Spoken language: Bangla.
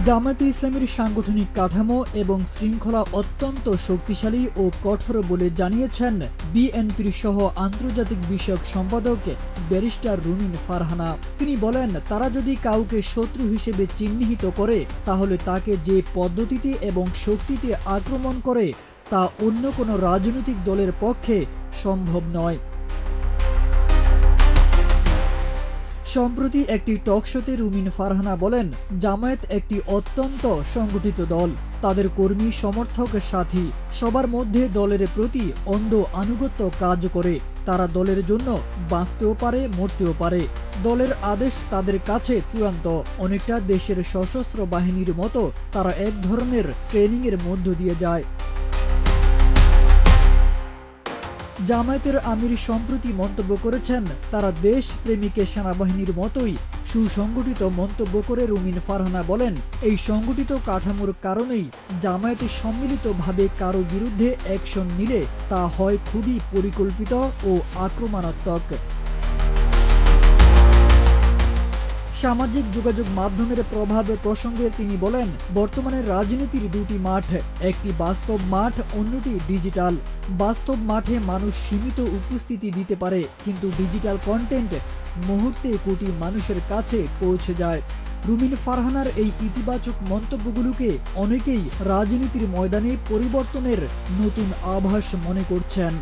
জামায়াতে ইসলামীর সাংগঠনিক কাঠামো এবং শৃঙ্খলা অত্যন্ত শক্তিশালী ও কঠোর বলে জানিয়েছেন বিএনপির সহ আন্তর্জাতিক বিষয়ক সম্পাদক ব্যারিস্টার রুমিন ফারহানা। তিনি বলেন, তারা যদি কাউকে শত্রু হিসেবে চিহ্নিত করে তাহলে তাকে যে পদ্ধতিতে এবং শক্তিতে আক্রমণ করে তা অন্য কোনো রাজনৈতিক দলের পক্ষে সম্ভব নয়। সম্প্রতি একটি টকশোতে রুমিন ফারহানা বলেন, জামায়াত একটি অত্যন্ত সংগঠিত দল। তাদের কর্মী, সমর্থক, সাথী সবার মধ্যে দলের প্রতি অন্ধ আনুগত্য কাজ করে। তারা দলের জন্য বাঁচতেও পারে, মরতেও পারে। দলের আদেশ তাদের কাছে চূড়ান্ত। অনেকটা দেশের সশস্ত্র বাহিনীর মতো তারা এক ধরনের ট্রেনিংয়ের মধ্য দিয়ে যায়। জামায়াতের আমির সম্প্রতি মন্তব্য করেছেন, তারা দেশ প্রেমিকের সেনাবাহিনীর মতোই সুসংগঠিত। মন্তব্য করে রুমিন ফারহানা বলেন, এই সংগঠিত কাঠামোর কারণেই জামায়াতে সম্মিলিতভাবে কারো বিরুদ্ধে অ্যাকশন নিলে তা হয় খুবই পরিকল্পিত ও আক্রমণাত্মক। সামাজিক যোগাযোগ মাধ্যমের প্রভাব প্রসঙ্গে তিনি বলেন, বর্তমানে রাজনীতির দুটি মাঠ, একটি বাস্তব মাঠ, অন্যটি ডিজিটাল। বাস্তব মাঠে মানুষ সীমিত উপস্থিতি দিতে পারে, কিন্তু ডিজিটাল কন্টেন্ট মুহূর্তে কোটি মানুষের কাছে পৌঁছে যায়। রুমিন ফারহানার এই ইতিবাচক মন্তব্যগুলোকে অনেকেই রাজনীতির ময়দানে পরিবর্তনের নতুন আভাস মনে করছেন।